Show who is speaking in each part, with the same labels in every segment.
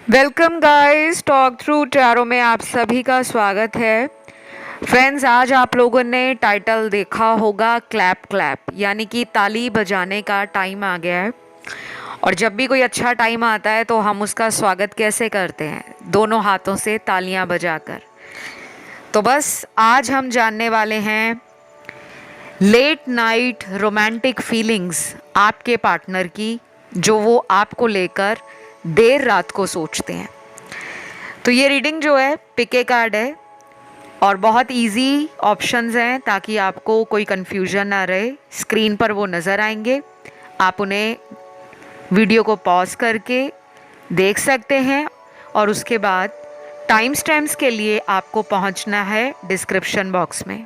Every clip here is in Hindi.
Speaker 1: Welcome guys, talk through tarot में आप सभी का स्वागत है। फ्रेंड्स, आज आप लोगों ने टाइटल देखा होगा क्लैप क्लैप, यानी कि ताली बजाने का टाइम आ गया है। और जब भी कोई अच्छा टाइम आता है तो हम उसका स्वागत कैसे करते हैं? दोनों हाथों से तालियां बजाकर। तो बस आज हम जानने वाले हैं लेट नाइट रोमांटिक फीलिंग्स आपके पार्टनर की, जो वो आपको लेकर देर रात को सोचते हैं। तो ये रीडिंग जो है पिक ए कार्ड है और बहुत इजी ऑप्शंस हैं ताकि आपको कोई कंफ्यूजन ना रहे। स्क्रीन पर वो नज़र आएंगे, आप उन्हें वीडियो को पॉज करके देख सकते हैं और उसके बाद टाइम स्टैम्प्स के लिए आपको पहुंचना है डिस्क्रिप्शन बॉक्स में।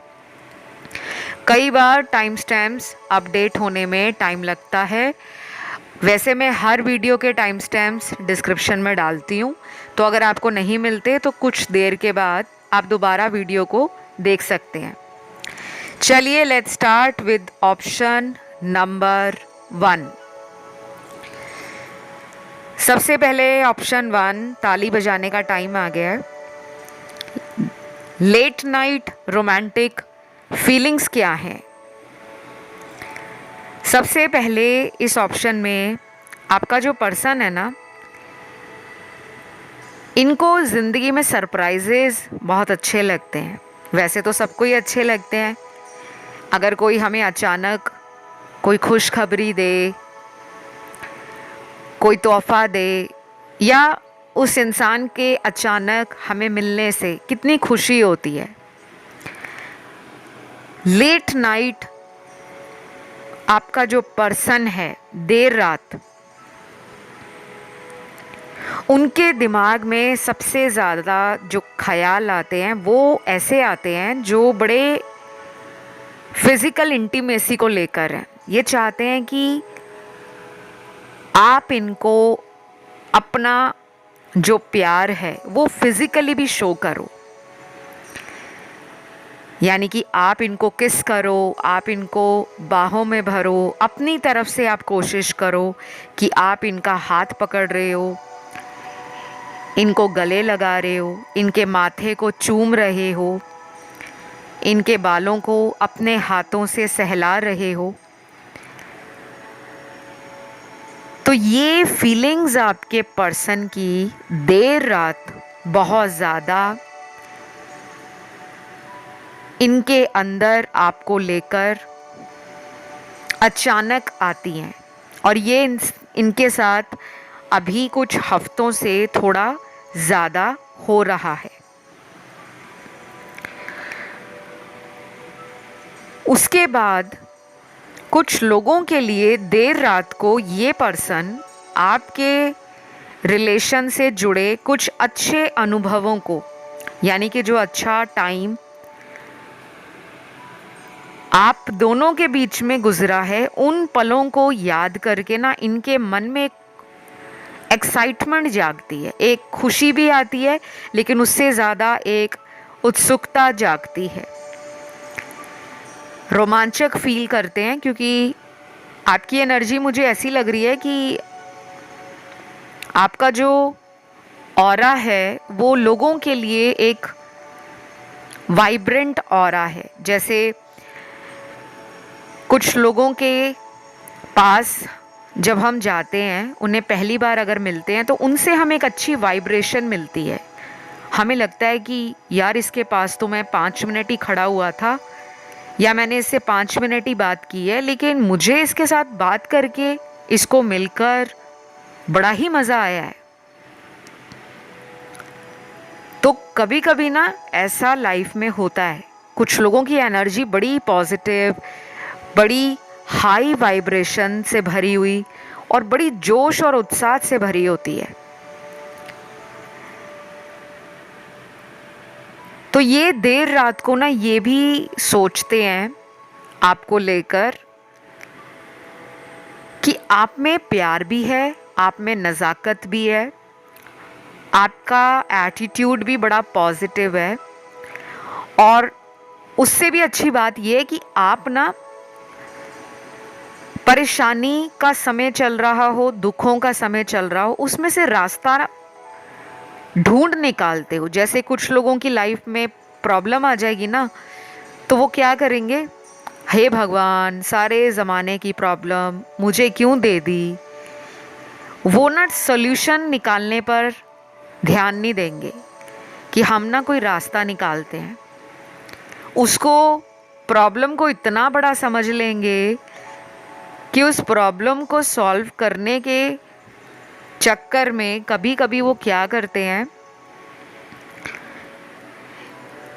Speaker 1: कई बार टाइम स्टैम्प्स अपडेट होने में टाइम लगता है। वैसे मैं हर वीडियो के टाइम स्टैम्प्स डिस्क्रिप्शन में डालती हूँ, तो अगर आपको नहीं मिलते तो कुछ देर के बाद आप दोबारा वीडियो को देख सकते हैं। चलिए let's start with option number 1। सबसे पहले ऑप्शन 1, ताली बजाने का टाइम आ गया है। लेट नाइट रोमांटिक फीलिंग्स क्या हैं? सबसे पहले इस ऑप्शन में आपका जो पर्सन है ना, इनको ज़िंदगी में सरप्राइजेज़ बहुत अच्छे लगते हैं। वैसे तो सबको ही अच्छे लगते हैं। अगर कोई हमें अचानक कोई खुशखबरी दे, कोई तोहफ़ा दे, या उस इंसान के अचानक हमें मिलने से कितनी खुशी होती है। लेट नाइट आपका जो पर्सन है, देर रात, उनके दिमाग में सबसे ज़्यादा जो ख्याल आते हैं वो ऐसे आते हैं जो बड़े फिज़िकल इंटीमेसी को लेकर हैं। ये चाहते हैं कि आप इनको अपना जो प्यार है वो फिज़िकली भी शो करो, यानी कि आप इनको किस करो, आप इनको बाहों में भरो, अपनी तरफ से आप कोशिश करो कि आप इनका हाथ पकड़ रहे हो, इनको गले लगा रहे हो, इनके माथे को चूम रहे हो, इनके बालों को अपने हाथों से सहला रहे हो। तो ये फीलिंग्स आपके पर्सन की देर रात बहुत ज़्यादा इनके अंदर आपको लेकर अचानक आती हैं, और ये इनके साथ अभी कुछ हफ्तों से थोड़ा ज़्यादा हो रहा है। उसके बाद कुछ लोगों के लिए देर रात को ये पर्सन आपके रिलेशन से जुड़े कुछ अच्छे अनुभवों को, यानी कि जो अच्छा टाइम आप दोनों के बीच में गुजरा है, उन पलों को याद करके ना इनके मन में एक्साइटमेंट जागती है, एक खुशी भी आती है, लेकिन उससे ज़्यादा एक उत्सुकता जागती है। रोमांचक फील करते हैं, क्योंकि आपकी एनर्जी मुझे ऐसी लग रही है कि आपका जो ऑरा है वो लोगों के लिए एक वाइब्रेंट ऑरा है। जैसे कुछ लोगों के पास जब हम जाते हैं, उन्हें पहली बार अगर मिलते हैं तो उनसे हमें एक अच्छी वाइब्रेशन मिलती है। हमें लगता है कि यार इसके पास तो मैं 5 मिनट ही खड़ा हुआ था, या मैंने इससे 5 मिनट ही बात की है, लेकिन मुझे इसके साथ बात करके, इसको मिलकर बड़ा ही मज़ा आया है। तो कभी कभी ना ऐसा लाइफ में होता है, कुछ लोगों की एनर्जी बड़ी पॉजिटिव, बड़ी हाई वाइब्रेशन से भरी हुई और बड़ी जोश और उत्साह से भरी होती है। तो ये देर रात को ना ये भी सोचते हैं आपको लेकर कि आप में प्यार भी है, आप में नज़ाकत भी है, आपका एटीट्यूड भी बड़ा पॉजिटिव है, और उससे भी अच्छी बात यह है कि आप ना परेशानी का समय चल रहा हो, दुखों का समय चल रहा हो, उसमें से रास्ता ढूंढ निकालते हो। जैसे कुछ लोगों की लाइफ में प्रॉब्लम आ जाएगी ना, तो वो क्या करेंगे, हे भगवान सारे ज़माने की प्रॉब्लम मुझे क्यों दे दी। वो ना सोल्यूशन निकालने पर ध्यान नहीं देंगे कि हम ना कोई रास्ता निकालते हैं। उसको, प्रॉब्लम को इतना बड़ा समझ लेंगे कि उस प्रॉब्लम को सॉल्व करने के चक्कर में कभी कभी वो क्या करते हैं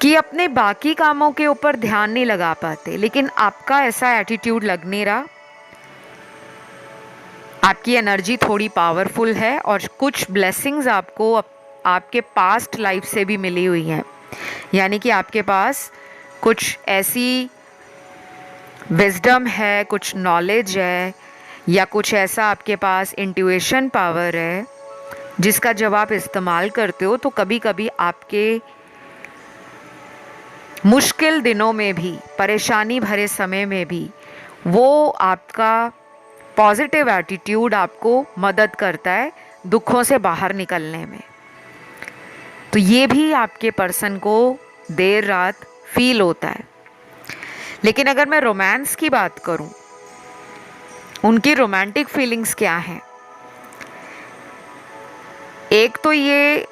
Speaker 1: कि अपने बाकी कामों के ऊपर ध्यान नहीं लगा पाते। लेकिन आपका ऐसा एटीट्यूड लग नहीं रहा, आपकी एनर्जी थोड़ी पावरफुल है और कुछ ब्लेसिंग्स आपको आपके पास्ट लाइफ से भी मिली हुई हैं। यानी कि आपके पास कुछ ऐसी विजडम है, कुछ नॉलेज है, या कुछ ऐसा आपके पास इंट्यूशन पावर है जिसका जब आप इस्तेमाल करते हो तो कभी कभी आपके मुश्किल दिनों में भी, परेशानी भरे समय में भी वो आपका पॉजिटिव एटीट्यूड आपको मदद करता है दुखों से बाहर निकलने में। तो ये भी आपके पर्सन को देर रात फील होता है। लेकिन अगर मैं रोमांस की बात करूं, उनकी रोमांटिक फीलिंग्स क्या हैं? एक तो ये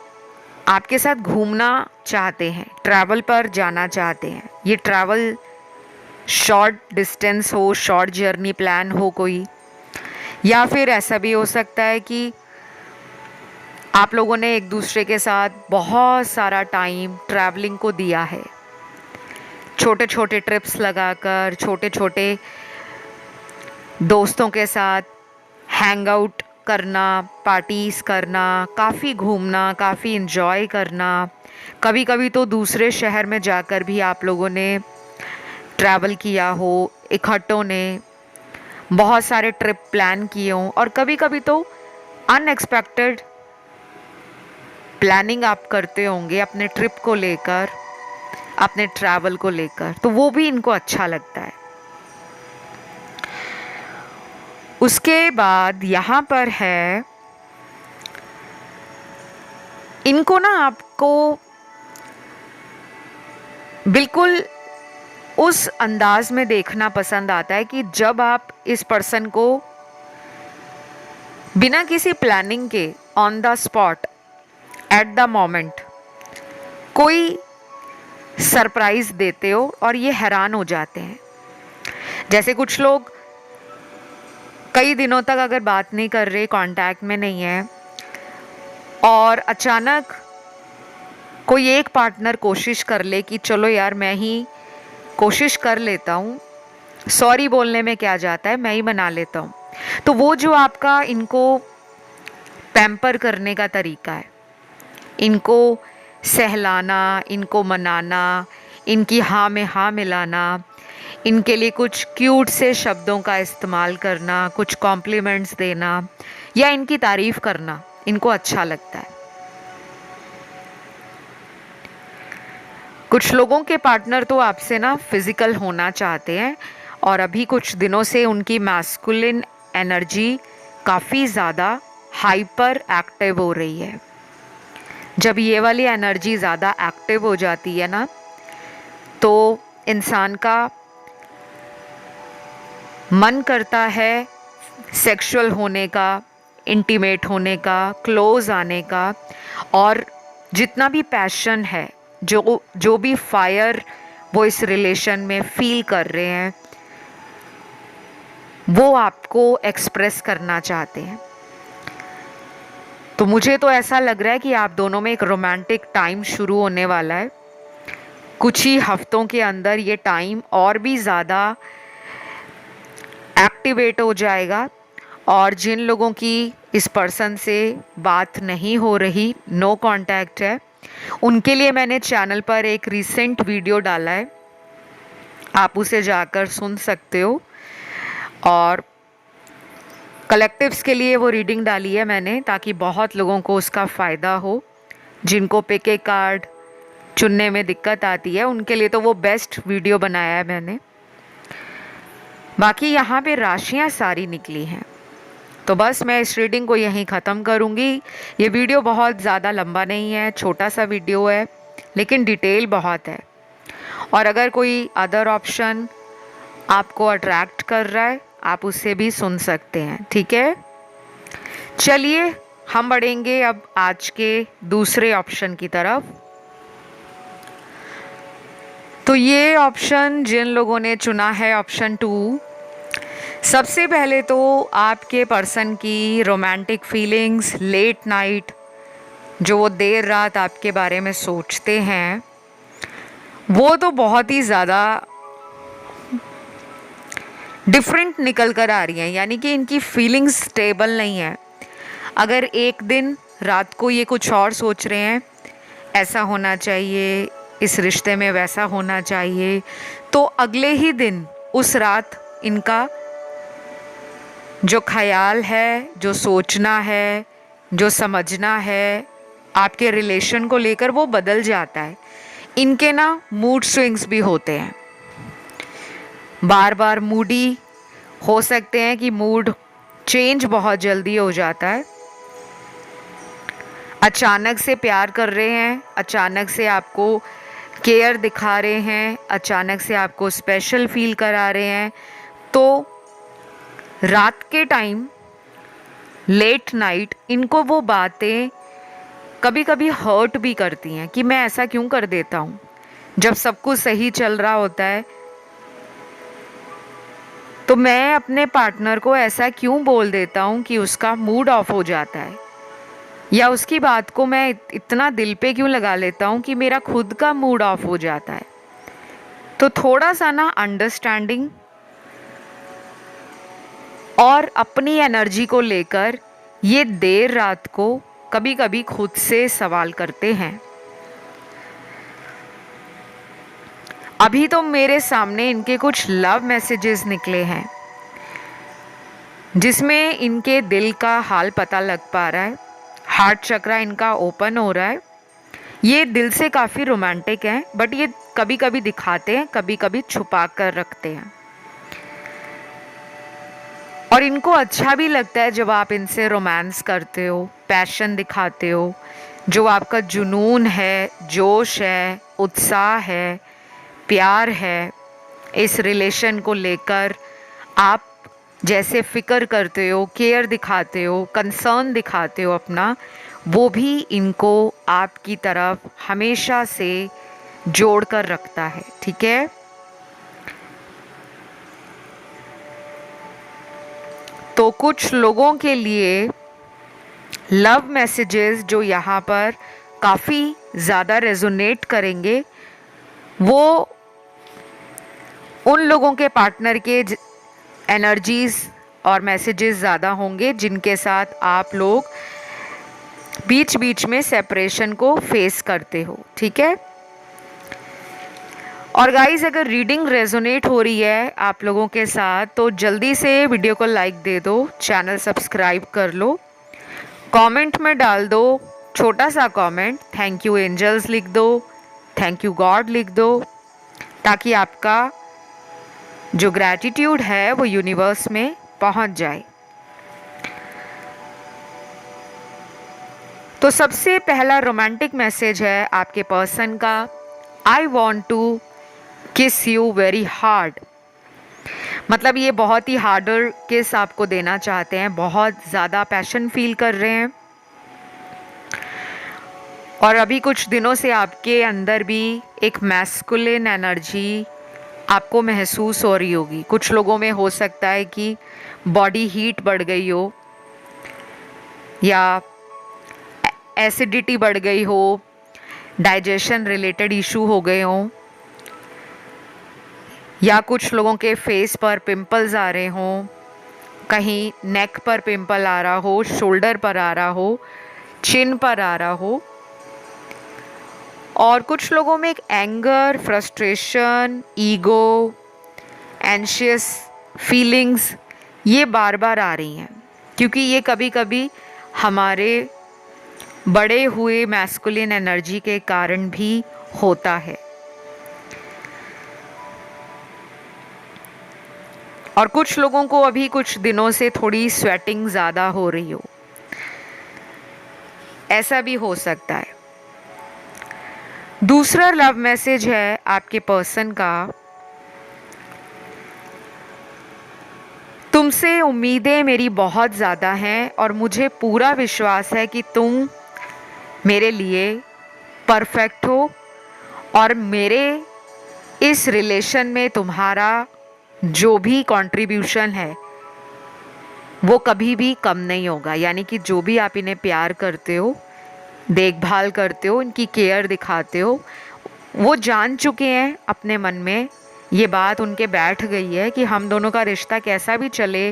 Speaker 1: आपके साथ घूमना चाहते हैं, ट्रैवल पर जाना चाहते हैं। ये ट्रैवल शॉर्ट डिस्टेंस हो, शॉर्ट जर्नी प्लान हो कोई, या फिर ऐसा भी हो सकता है कि आप लोगों ने एक दूसरे के साथ बहुत सारा टाइम ट्रैवलिंग को दिया है, छोटे छोटे ट्रिप्स लगाकर, छोटे छोटे दोस्तों के साथ हैंग आउट करना, पार्टीज़ करना, काफ़ी घूमना, काफ़ी इन्जॉय करना। कभी कभी तो दूसरे शहर में जाकर भी आप लोगों ने ट्रैवल किया हो, इकट्ठों ने बहुत सारे ट्रिप प्लान किए हों, और कभी कभी तो अनएक्सपेक्टेड प्लानिंग आप करते होंगे अपने ट्रिप को लेकर, अपने ट्रैवल को लेकर। तो वो भी इनको अच्छा लगता है। उसके बाद यहाँ पर है, इनको ना आपको बिल्कुल उस अंदाज में देखना पसंद आता है कि जब आप इस पर्सन को बिना किसी प्लानिंग के on the spot, at the moment कोई सरप्राइज देते हो और ये हैरान हो जाते हैं। जैसे कुछ लोग कई दिनों तक अगर बात नहीं कर रहे, कांटेक्ट में नहीं है, और अचानक कोई एक पार्टनर कोशिश कर ले कि चलो यार मैं ही कोशिश कर लेता हूँ, सॉरी बोलने में क्या जाता है, मैं ही मना लेता हूँ। तो वो जो आपका इनको पैम्पर करने का तरीका है, इनको सहलाना, इनको मनाना, इनकी हाँ में हाँ मिलाना, इनके लिए कुछ क्यूट से शब्दों का इस्तेमाल करना, कुछ कॉम्प्लीमेंट्स देना या इनकी तारीफ़ करना इनको अच्छा लगता है। कुछ लोगों के पार्टनर तो आपसे ना फिज़िकल होना चाहते हैं, और अभी कुछ दिनों से उनकी मैस्कुलिन एनर्जी काफ़ी ज़्यादा हाइपर एक्टिव हो रही है। जब ये वाली एनर्जी ज़्यादा एक्टिव हो जाती है ना, तो इंसान का मन करता है सेक्सुअल होने का, इंटीमेट होने का, क्लोज आने का, और जितना भी पैशन है, जो भी फायर वो इस रिलेशन में फील कर रहे हैं, वो आपको एक्सप्रेस करना चाहते हैं। तो मुझे तो ऐसा लग रहा है कि आप दोनों में एक रोमांटिक टाइम शुरू होने वाला है। कुछ ही हफ्तों के अंदर ये टाइम और भी ज़्यादा एक्टिवेट हो जाएगा, और जिन लोगों की इस पर्सन से बात नहीं हो रही, नो कांटेक्ट है, उनके लिए मैंने चैनल पर एक रिसेंट वीडियो डाला है, आप उसे जाकर सुन सकते हो। और कलेक्टिव्स के लिए वो रीडिंग डाली है मैंने, ताकि बहुत लोगों को उसका फ़ायदा हो। जिनको पिके कार्ड चुनने में दिक्कत आती है उनके लिए तो वो बेस्ट वीडियो बनाया है मैंने। बाकी यहाँ पे राशियाँ सारी निकली हैं, तो बस मैं इस रीडिंग को यहीं ख़त्म करूँगी। ये वीडियो बहुत ज़्यादा लंबा नहीं है, छोटा सा वीडियो है, लेकिन डिटेल बहुत है। और अगर कोई अदर ऑप्शन आपको अट्रैक्ट कर रहा है, आप उससे भी सुन सकते हैं, ठीक है। चलिए हम बढ़ेंगे अब आज के दूसरे ऑप्शन की तरफ। तो ये ऑप्शन जिन लोगों ने चुना है, ऑप्शन 2, सबसे पहले तो आपके पर्सन की रोमांटिक फीलिंग्स, लेट नाइट, जो वो देर रात आपके बारे में सोचते हैं, वो तो बहुत ही ज़्यादा डिफरेंट निकल कर आ रही हैं। यानी कि इनकी फीलिंग्स स्टेबल नहीं है। अगर एक दिन रात को ये कुछ और सोच रहे हैं, ऐसा होना चाहिए, इस रिश्ते में वैसा होना चाहिए, तो अगले ही दिन उस रात इनका जो ख्याल है, जो सोचना है, जो समझना है आपके रिलेशन को लेकर, वो बदल जाता है। इनके ना मूड स्विंग्स भी होते हैं, बार बार मूडी हो सकते हैं कि मूड चेंज बहुत जल्दी हो जाता है। अचानक से प्यार कर रहे हैं, अचानक से आपको केयर दिखा रहे हैं, अचानक से आपको स्पेशल फील करा रहे हैं। तो रात के टाइम, लेट नाइट, इनको वो बातें कभी कभी हर्ट भी करती हैं कि मैं ऐसा क्यों कर देता हूँ। जब सब कुछ सही चल रहा होता है तो मैं अपने पार्टनर को ऐसा क्यों बोल देता हूँ कि उसका मूड ऑफ हो जाता है, या उसकी बात को मैं इतना दिल पे क्यों लगा लेता हूँ कि मेरा खुद का मूड ऑफ हो जाता है। तो थोड़ा सा ना अंडरस्टैंडिंग और अपनी एनर्जी को लेकर ये देर रात को कभी कभी खुद से सवाल करते हैं। अभी तो मेरे सामने इनके कुछ लव मैसेजेस निकले हैं जिसमें इनके दिल का हाल पता लग पा रहा है। हार्ट चक्रा इनका ओपन हो रहा है। ये दिल से काफ़ी रोमांटिक हैं, बट ये कभी कभी दिखाते हैं, कभी कभी छुपा कर रखते हैं। और इनको अच्छा भी लगता है जब आप इनसे रोमांस करते हो, पैशन दिखाते हो, जो आपका जुनून है, जोश है, उत्साह है, प्यार है, इस रिलेशन को लेकर आप जैसे फ़िक्र करते हो, केयर दिखाते हो, कंसर्न दिखाते हो अपना, वो भी इनको आपकी तरफ हमेशा से जोड़ कर रखता है, ठीक है। तो कुछ लोगों के लिए लव मैसेजेस जो यहाँ पर काफ़ी ज़्यादा रेजोनेट करेंगे, वो उन लोगों के पार्टनर के एनर्जीज़ और मैसेजेस ज़्यादा होंगे जिनके साथ आप लोग बीच बीच में सेपरेशन को फेस करते हो, ठीक है। और गाइस, अगर रीडिंग रेजोनेट हो रही है आप लोगों के साथ तो जल्दी से वीडियो को लाइक दे दो, चैनल सब्सक्राइब कर लो, कमेंट में डाल दो छोटा सा कमेंट, थैंक यू एंजल्स लिख दो, थैंक यू गॉड लिख दो, ताकि आपका जो ग्रैटिट्यूड है वो यूनिवर्स में पहुंच जाए। तो सबसे पहला रोमांटिक मैसेज है आपके पर्सन का, आई वॉन्ट टू किस यू वेरी हार्ड। मतलब ये बहुत ही हार्डर किस आपको देना चाहते हैं, बहुत ज़्यादा पैशन फील कर रहे हैं। और अभी कुछ दिनों से आपके अंदर भी एक मैस्कुलिन एनर्जी आपको महसूस हो रही होगी। कुछ लोगों में हो सकता है कि बॉडी हीट बढ़ गई हो, या एसिडिटी बढ़ गई हो, डाइजेशन रिलेटेड इशू हो गए हों, या कुछ लोगों के फेस पर पिंपल्स आ रहे हों, कहीं नेक पर पिंपल आ रहा हो, शोल्डर पर आ रहा हो, चिन पर आ रहा हो। और कुछ लोगों में एक anger, frustration, ego, anxious feelings ये बार बार आ रही हैं, क्योंकि ये कभी कभी हमारे बड़े हुए मैस्कुलिन एनर्जी के कारण भी होता है। और कुछ लोगों को अभी कुछ दिनों से थोड़ी स्वेटिंग ज़्यादा हो रही हो, ऐसा भी हो सकता है। दूसरा लव मैसेज है आपके पर्सन का, तुमसे उम्मीदें मेरी बहुत ज़्यादा हैं और मुझे पूरा विश्वास है कि तुम मेरे लिए परफेक्ट हो और मेरे इस रिलेशन में तुम्हारा जो भी कंट्रीब्यूशन है वो कभी भी कम नहीं होगा। यानी कि जो भी आप इन्हें प्यार करते हो, देखभाल करते हो, इनकी केयर दिखाते हो, वो जान चुके हैं अपने मन में, ये बात उनके बैठ गई है कि हम दोनों का रिश्ता कैसा भी चले,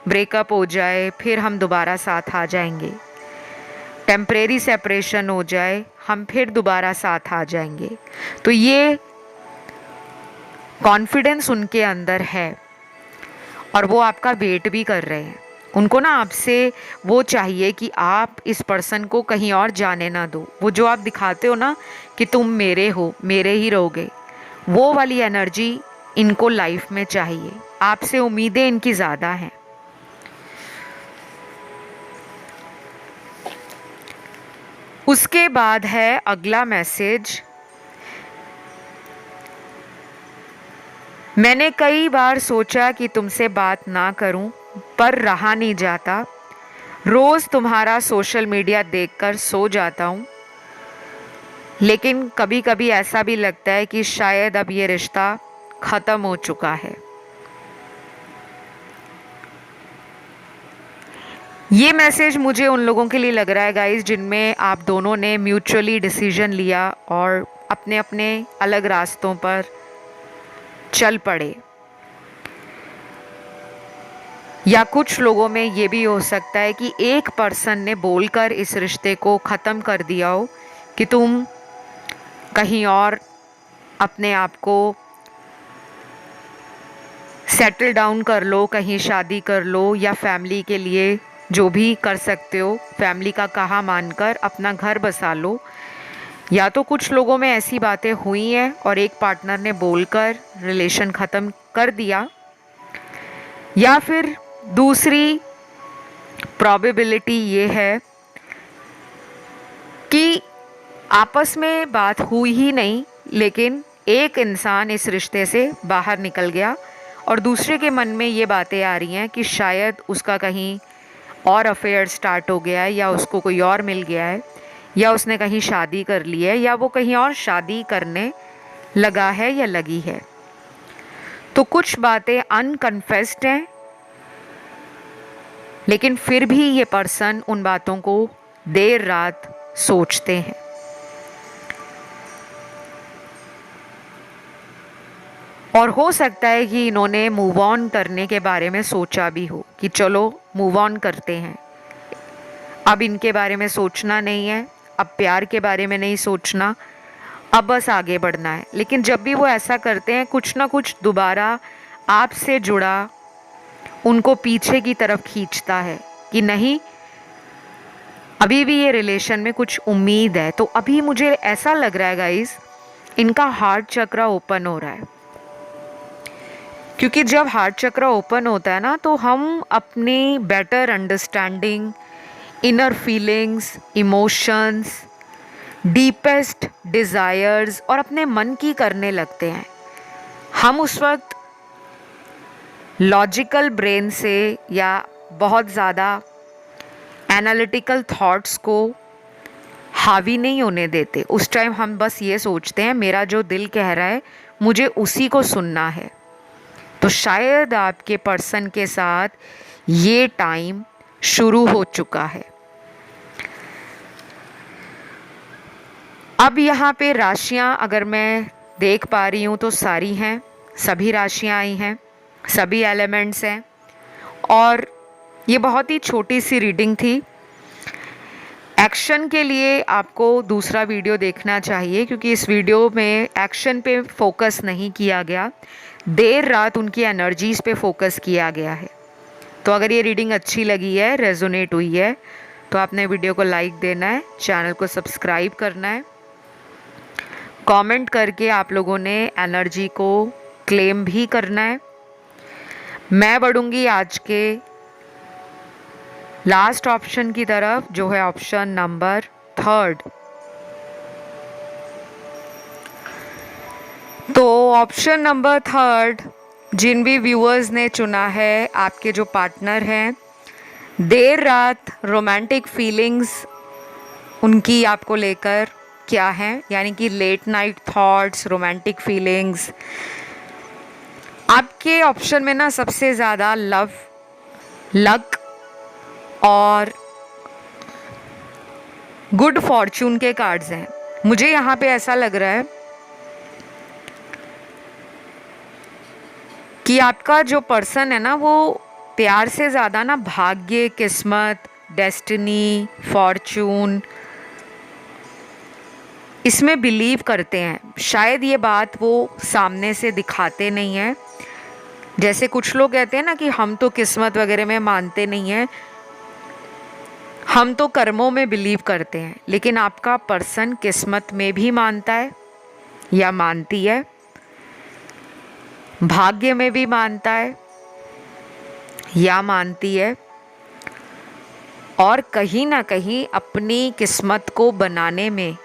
Speaker 1: ब्रेकअप हो जाए फिर हम दोबारा साथ आ जाएंगे, टेम्परेरी सेपरेशन हो जाए हम फिर दोबारा साथ आ जाएंगे। तो ये कॉन्फिडेंस उनके अंदर है और वो आपका वेट भी कर रहे हैं। उनको ना आपसे वो चाहिए कि आप इस पर्सन को कहीं और जाने ना दो। वो जो आप दिखाते हो ना कि तुम मेरे हो, मेरे ही रहोगे, वो वाली एनर्जी इनको लाइफ में चाहिए। आपसे उम्मीदें इनकी ज़्यादा हैं। उसके बाद है अगला मैसेज, मैंने कई बार सोचा कि तुमसे बात ना करूं, पर रहा नहीं जाता। रोज़ तुम्हारा सोशल मीडिया देखकर सो जाता हूं, लेकिन कभी कभी ऐसा भी लगता है कि शायद अब ये रिश्ता ख़त्म हो चुका है। ये मैसेज मुझे उन लोगों के लिए लग रहा है गाइस जिनमें आप दोनों ने म्यूचुअली डिसीजन लिया और अपने अपने अलग रास्तों पर चल पड़े। या कुछ लोगों में ये भी हो सकता है कि एक पर्सन ने बोलकर इस रिश्ते को ख़त्म कर दिया हो कि तुम कहीं और अपने आप को सेटल डाउन कर लो, कहीं शादी कर लो, या फैमिली के लिए जो भी कर सकते हो फैमिली का कहा मानकर अपना घर बसा लो। या तो कुछ लोगों में ऐसी बातें हुई हैं और एक पार्टनर ने बोलकर रिलेशन ख़त्म कर दिया, या फिर दूसरी प्रोबेबिलिटी ये है कि आपस में बात हुई ही नहीं, लेकिन एक इंसान इस रिश्ते से बाहर निकल गया और दूसरे के मन में ये बातें आ रही हैं कि शायद उसका कहीं और अफेयर स्टार्ट हो गया है, या उसको कोई और मिल गया है, या उसने कहीं शादी कर ली है, या वो कहीं और शादी करने लगा है या लगी है। तो कुछ बातें अनकन्फेस्ड हैं, लेकिन फिर भी ये पर्सन उन बातों को देर रात सोचते हैं। और हो सकता है कि इन्होंने मूव ऑन करने के बारे में सोचा भी हो कि चलो मूव ऑन करते हैं, अब इनके बारे में सोचना नहीं है, अब प्यार के बारे में नहीं सोचना, अब बस आगे बढ़ना है। लेकिन जब भी वो ऐसा करते हैं, कुछ ना कुछ दोबारा आपसे जुड़ा उनको पीछे की तरफ खींचता है कि नहीं, अभी भी ये रिलेशन में कुछ उम्मीद है। तो अभी मुझे ऐसा लग रहा है गाइस, इनका हार्ट चक्र ओपन हो रहा है, क्योंकि जब हार्ट चक्र ओपन होता है ना, तो हम अपनी better understanding, inner feelings, emotions, deepest desires और अपने मन की करने लगते हैं। हम उस वक्त लॉजिकल ब्रेन से या बहुत ज़्यादा एनालिटिकल थॉट्स को हावी नहीं होने देते। उस टाइम हम बस ये सोचते हैं मेरा जो दिल कह रहा है मुझे उसी को सुनना है। तो शायद आपके पर्सन के साथ ये टाइम शुरू हो चुका है। अब यहाँ पे राशियाँ अगर मैं देख पा रही हूँ तो सारी हैं, सभी राशियाँ आई हैं, सभी एलिमेंट्स हैं, और ये बहुत ही छोटी सी रीडिंग थी। एक्शन के लिए आपको दूसरा वीडियो देखना चाहिए, क्योंकि इस वीडियो में एक्शन पे फोकस नहीं किया गया, देर रात उनकी एनर्जीज़ पे फोकस किया गया है। तो अगर ये रीडिंग अच्छी लगी है, रेजोनेट हुई है, तो आपने वीडियो को लाइक देना है, चैनल को सब्सक्राइब करना है, कमेंट करके आप लोगों ने एनर्जी को क्लेम भी करना है। मैं बढ़ूंगी आज के लास्ट ऑप्शन की तरफ, जो है ऑप्शन नंबर 3। तो ऑप्शन नंबर 3 जिन भी व्यूअर्स ने चुना है, आपके जो पार्टनर हैं, देर रात रोमांटिक फीलिंग्स उनकी आपको लेकर क्या है, यानी कि late night thoughts, romantic feelings. आपके ऑप्शन में ना सबसे ज़्यादा लव, लक और गुड फॉर्चून के कार्ड्स हैं। मुझे यहाँ पे ऐसा लग रहा है कि आपका जो पर्सन है ना, वो प्यार से ज़्यादा ना भाग्य, किस्मत, डेस्टिनी, फॉर्चून, इसमें बिलीव करते हैं। शायद ये बात वो सामने से दिखाते नहीं हैं। जैसे कुछ लोग कहते हैं ना कि हम तो किस्मत वगैरह में मानते नहीं हैं, हम तो कर्मों में बिलीव करते हैं। लेकिन आपका पर्सन किस्मत में भी मानता है या मानती है, भाग्य में भी मानता है या मानती है, और कहीं ना कहीं अपनी किस्मत को बनाने में,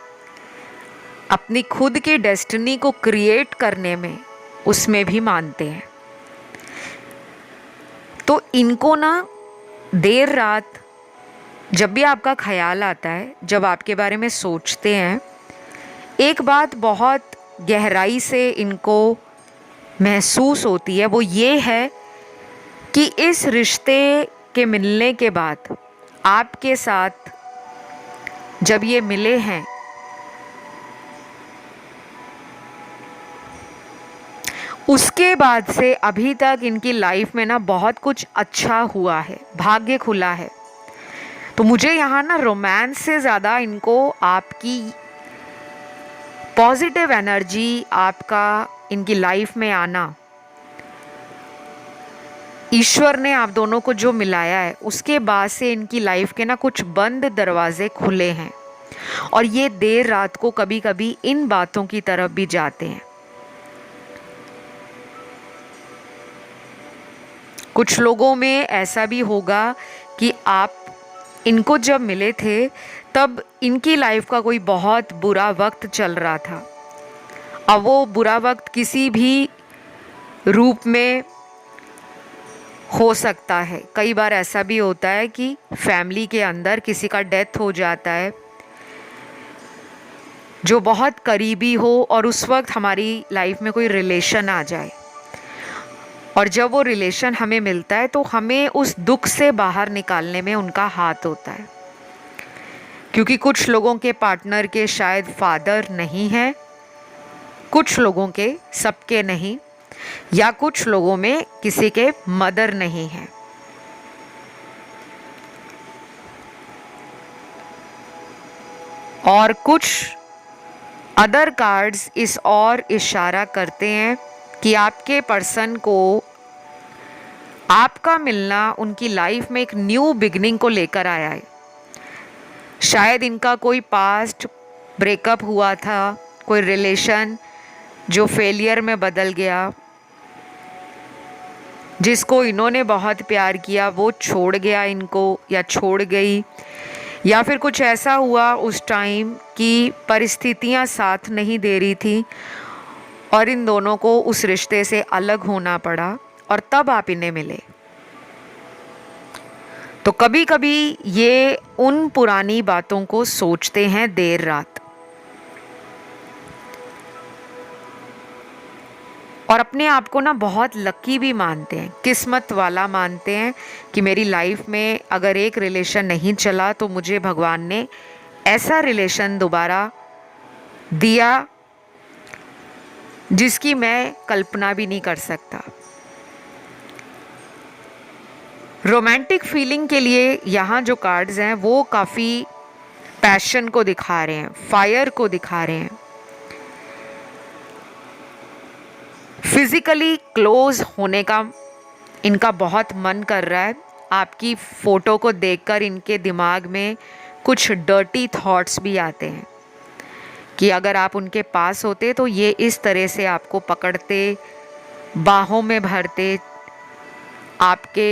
Speaker 1: अपनी खुद की डेस्टिनी को क्रिएट करने में, उसमें भी मानते हैं। तो इनको ना देर रात जब भी आपका ख्याल आता है, जब आपके बारे में सोचते हैं, एक बात बहुत गहराई से इनको महसूस होती है। वो ये है कि इस रिश्ते के मिलने के बाद, आपके साथ जब ये मिले हैं, उसके बाद से अभी तक इनकी लाइफ में ना बहुत कुछ अच्छा हुआ है, भाग्य खुला है। तो मुझे यहाँ ना रोमांस से ज़्यादा इनको आपकी पॉजिटिव एनर्जी, आपका इनकी लाइफ में आना, ईश्वर ने आप दोनों को जो मिलाया है, उसके बाद से इनकी लाइफ के ना कुछ बंद दरवाजे खुले हैं। और ये देर रात को कभी कभी इन बातों की तरफ भी जाते हैं। कुछ लोगों में ऐसा भी होगा कि आप इनको जब मिले थे, तब इनकी लाइफ का कोई बहुत बुरा वक्त चल रहा था। अब वो बुरा वक्त किसी भी रूप में हो सकता है। कई बार ऐसा भी होता है कि फैमिली के अंदर किसी का डेथ हो जाता है जो बहुत करीबी हो, और उस वक्त हमारी लाइफ में कोई रिलेशन आ जाए, और जब वो रिलेशन हमें मिलता है तो हमें उस दुख से बाहर निकालने में उनका हाथ होता है। क्योंकि कुछ लोगों के पार्टनर के शायद फादर नहीं है, कुछ लोगों के, सबके नहीं, या कुछ लोगों में किसी के मदर नहीं है। और कुछ अदर कार्ड्स इस और इशारा करते हैं कि आपके पर्सन को आपका मिलना उनकी लाइफ में एक न्यू बिगनिंग को लेकर आया है। शायद इनका कोई पास्ट ब्रेकअप हुआ था, कोई रिलेशन जो फेलियर में बदल गया, जिसको इन्होंने बहुत प्यार किया वो छोड़ गया इनको, या छोड़ गई, या फिर कुछ ऐसा हुआ उस टाइम कि परिस्थितियां साथ नहीं दे रही थी और इन दोनों को उस रिश्ते से अलग होना पड़ा, और तब आप इन्हें मिले। तो कभी कभी ये उन पुरानी बातों को सोचते हैं देर रात, और अपने आप को ना बहुत लकी भी मानते हैं, किस्मत वाला मानते हैं कि मेरी लाइफ में अगर एक रिलेशन नहीं चला तो मुझे भगवान ने ऐसा रिलेशन दोबारा दिया जिसकी मैं कल्पना भी नहीं कर सकता। रोमांटिक फीलिंग के लिए यहाँ जो कार्ड्स हैं वो काफ़ी पैशन को दिखा रहे हैं, फायर को दिखा रहे हैं। फिजिकली क्लोज होने का इनका बहुत मन कर रहा है। आपकी फ़ोटो को देखकर इनके दिमाग में कुछ डर्टी थॉट्स भी आते हैं कि अगर आप उनके पास होते तो ये इस तरह से आपको पकड़ते, बाहों में भरते, आपके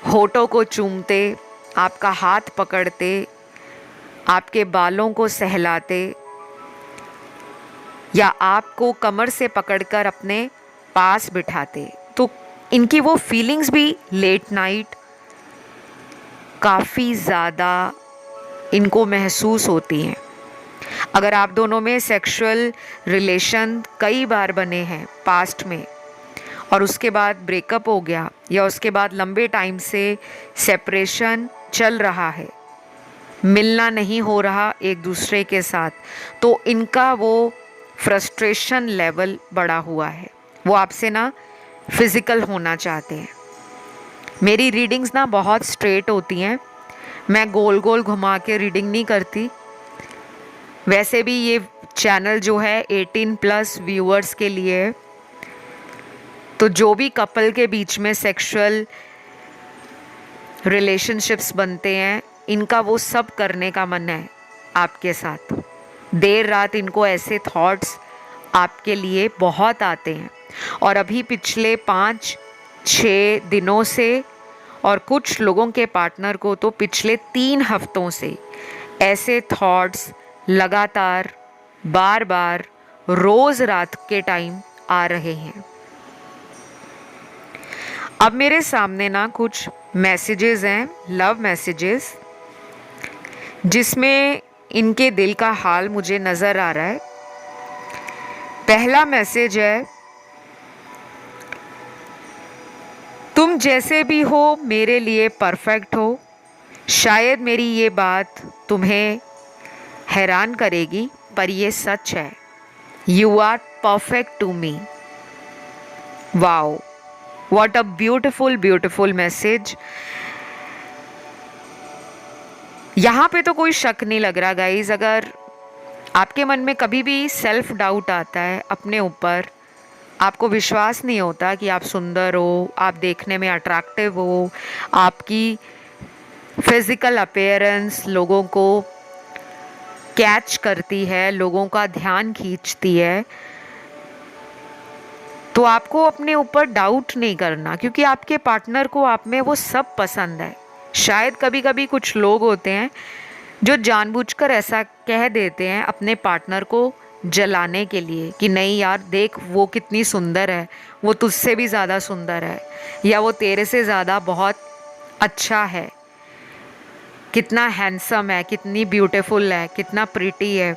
Speaker 1: होठों को चूमते, आपका हाथ पकड़ते, आपके बालों को सहलाते, या आपको कमर से पकड़कर अपने पास बिठाते। तो इनकी वो फीलिंग्स भी लेट नाइट काफ़ी ज़्यादा इनको महसूस होती हैं। अगर आप दोनों में सेक्सुअल रिलेशन कई बार बने हैं पास्ट में और उसके बाद ब्रेकअप हो गया, या उसके बाद लंबे टाइम से सेपरेशन चल रहा है, मिलना नहीं हो रहा एक दूसरे के साथ, तो इनका वो फ्रस्ट्रेशन लेवल बढ़ा हुआ है। वो आपसे ना फिज़िकल होना चाहते हैं। मेरी रीडिंग्स ना बहुत स्ट्रेट होती हैं, मैं गोल गोल घुमा के रीडिंग नहीं करती। वैसे भी ये चैनल जो है 18+ व्यूअर्स के लिए है, तो जो भी कपल के बीच में सेक्सुअल रिलेशनशिप्स बनते हैं, इनका वो सब करने का मन है आपके साथ। देर रात इनको ऐसे थॉट्स आपके लिए बहुत आते हैं, और अभी पिछले 5-6 दिनों से, और कुछ लोगों के पार्टनर को तो पिछले 3 हफ्तों से ऐसे थॉट्स लगातार बार बार रोज़ रात के टाइम आ रहे हैं। अब मेरे सामने ना कुछ मैसेजेस हैं, लव मैसेजेस, जिसमें इनके दिल का हाल मुझे नज़र आ रहा है। पहला मैसेज है, तुम जैसे भी हो मेरे लिए परफेक्ट हो। शायद मेरी ये बात तुम्हें हैरान करेगी, पर ये सच है। You are perfect to me. Wow, what a beautiful beautiful message. यहाँ पे तो कोई शक नहीं लग रहा गाइज। अगर आपके मन में कभी भी सेल्फ डाउट आता है अपने ऊपर, आपको विश्वास नहीं होता कि आप सुंदर हो, आप देखने में अट्रैक्टिव हो, आपकी फिजिकल अपीयरेंस लोगों को कैच करती है, लोगों का ध्यान खींचती है, तो आपको अपने ऊपर डाउट नहीं करना, क्योंकि आपके पार्टनर को आप में वो सब पसंद है। शायद कभी कभी कुछ लोग होते हैं जो जानबूझकर ऐसा कह देते हैं अपने पार्टनर को जलाने के लिए कि नहीं यार देख वो कितनी सुंदर है, वो तुझसे भी ज़्यादा सुंदर है, या वो तेरे से ज़्यादा बहुत अच्छा है, कितना हैंडसम है, कितनी ब्यूटीफुल है, कितना प्रिटी है।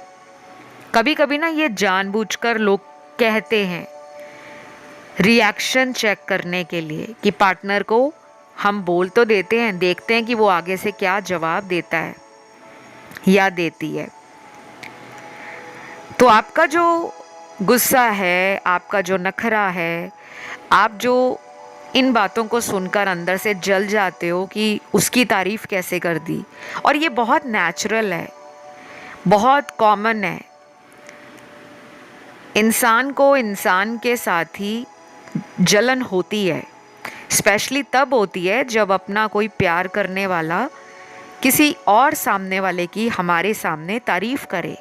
Speaker 1: कभी कभी ना ये जानबूझकर लोग कहते हैं रिएक्शन चेक करने के लिए कि पार्टनर को हम बोल तो देते हैं, देखते हैं कि वो आगे से क्या जवाब देता है या देती है। तो आपका जो गुस्सा है, आपका जो नखरा है, आप जो इन बातों को सुनकर अंदर से जल जाते हो कि उसकी तारीफ़ कैसे कर दी, और ये बहुत नेचुरल है, बहुत कॉमन है। इंसान को इंसान के साथ ही जलन होती है, स्पेशली तब होती है जब अपना कोई प्यार करने वाला किसी और सामने वाले की हमारे सामने तारीफ़ करे।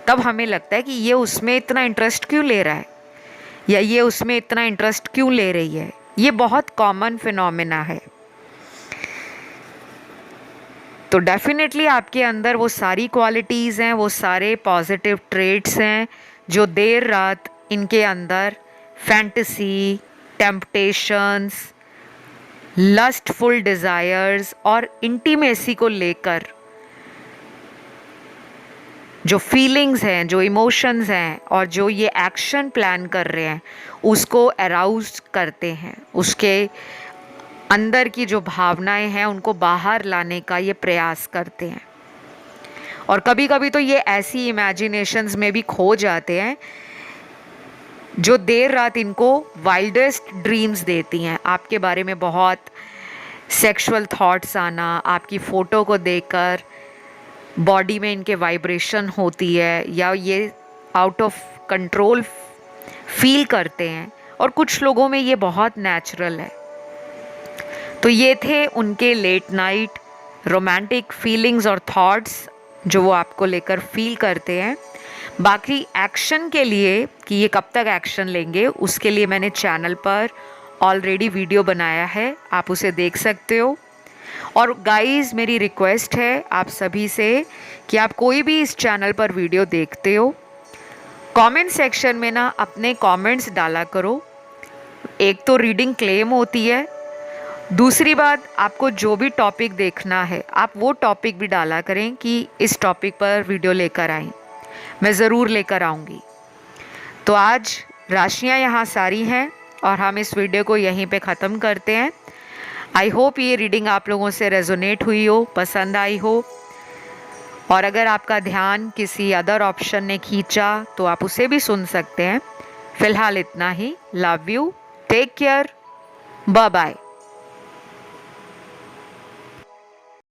Speaker 1: तब हमें लगता है कि ये उसमें इतना इंटरेस्ट क्यों ले रहा है, या ये उसमें इतना इंटरेस्ट क्यों ले रही है। ये बहुत कॉमन फिनोमेना है। तो डेफिनेटली आपके अंदर वो सारी क्वालिटीज़ हैं, वो सारे पॉजिटिव ट्रेट्स हैं जो देर रात इनके अंदर फैंटेसी, टेम्पटेशंस, लस्टफुल डिज़ायर्स और इंटीमेसी को लेकर जो फीलिंग्स हैं, जो इमोशंस हैं, और जो ये एक्शन प्लान कर रहे हैं उसको अराउज करते हैं। उसके अंदर की जो भावनाएं हैं उनको बाहर लाने का ये प्रयास करते हैं। और कभी कभी तो ये ऐसी इमेजिनेशंस में भी खो जाते हैं जो देर रात इनको वाइल्डेस्ट ड्रीम्स देती हैं। आपके बारे में बहुत सेक्सुअल थॉट्स आना, आपकी फ़ोटो को देखकर बॉडी में इनके वाइब्रेशन होती है, या ये आउट ऑफ कंट्रोल फील करते हैं, और कुछ लोगों में ये बहुत नेचुरल है। तो ये थे उनके लेट नाइट रोमांटिक फीलिंग्स और थॉट्स जो वो आपको लेकर फील करते हैं। बाकी एक्शन के लिए कि ये कब तक एक्शन लेंगे, उसके लिए मैंने चैनल पर ऑलरेडी वीडियो बनाया है, आप उसे देख सकते हो। और गाइस मेरी रिक्वेस्ट है आप सभी से कि आप कोई भी इस चैनल पर वीडियो देखते हो, कमेंट सेक्शन में ना अपने कमेंट्स डाला करो। एक तो रीडिंग क्लेम होती है, दूसरी बात आपको जो भी टॉपिक देखना है आप वो टॉपिक भी डाला करें कि इस टॉपिक पर वीडियो लेकर आएँ, मैं ज़रूर लेकर आऊँगी। तो आज राशियाँ यहाँ सारी हैं और हम इस वीडियो को यहीं पे ख़त्म करते हैं। आई होप ये रीडिंग आप लोगों से रेजोनेट हुई हो, पसंद आई हो, और अगर आपका ध्यान किसी अदर ऑप्शन ने खींचा तो आप उसे भी सुन सकते हैं। फ़िलहाल इतना ही। Love you, take care, bye bye.